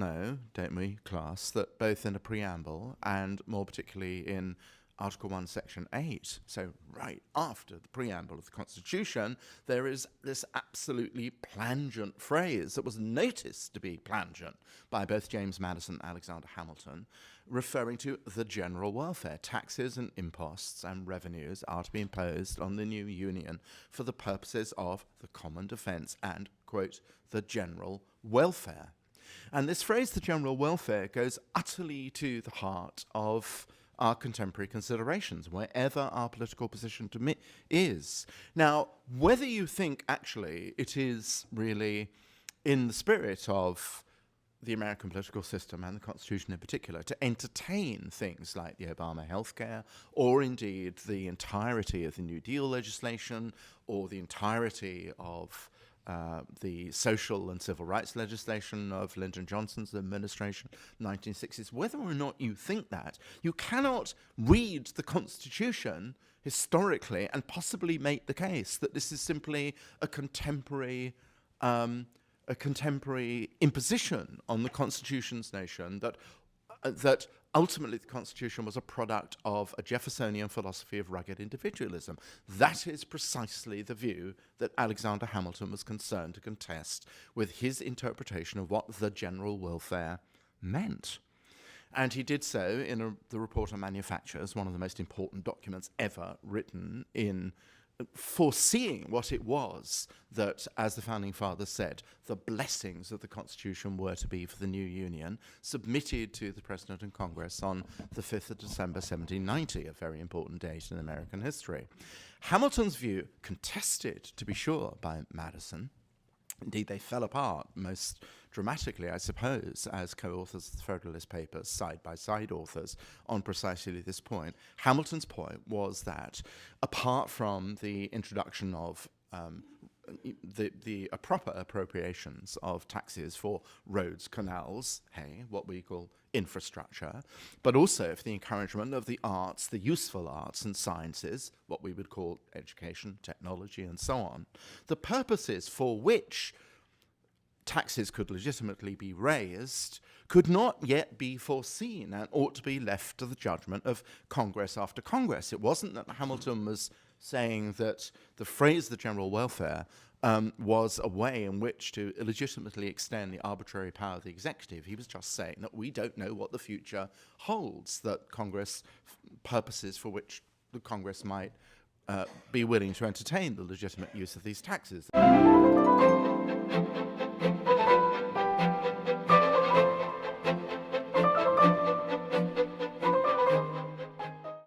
know, don't we, class, that both in a preamble and more particularly in Article 1, Section 8, so right after the preamble of the Constitution, there is this absolutely plangent phrase that was noticed to be plangent by both James Madison and Alexander Hamilton, referring to the general welfare. Taxes and imposts and revenues are to be imposed on the new union for the purposes of the common defence and, quote, the general welfare. And this phrase, the general welfare, goes utterly to the heart of our contemporary considerations, wherever our political position is. Now, whether you think actually it is really in the spirit of the American political system and the Constitution in particular to entertain things like the Obama healthcare, or indeed the entirety of the New Deal legislation, or the entirety of the social and civil rights legislation of Lyndon Johnson's administration, 1960s, whether or not you think that, you cannot read the Constitution historically and possibly make the case that this is simply a contemporary imposition on the Constitution's nation, that ultimately the Constitution was a product of a Jeffersonian philosophy of rugged individualism. That is precisely the view that Alexander Hamilton was concerned to contest with his interpretation of what the general welfare meant. And he did so in the Report on Manufactures, one of the most important documents ever written in foreseeing what it was that, as the Founding Fathers said, the blessings of the Constitution were to be for the new Union, submitted to the President and Congress on the 5th of December 1790, a very important date in American history. Hamilton's view, contested, to be sure, by Madison. Indeed, they fell apart most dramatically, I suppose, as co-authors of the Federalist Papers, side-by-side authors, on precisely this point. Hamilton's point was that, apart from the introduction of the proper appropriations of taxes for roads, canals, what we call infrastructure, but also for the encouragement of the arts, the useful arts and sciences, what we would call education, technology, and so on, the purposes for which taxes could legitimately be raised could not yet be foreseen and ought to be left to the judgment of Congress after Congress. It wasn't that Hamilton was saying that the phrase the general welfare was a way in which to illegitimately extend the arbitrary power of the executive. He was just saying that we don't know what the future holds, that Congress, purposes for which the Congress might be willing to entertain the legitimate use of these taxes.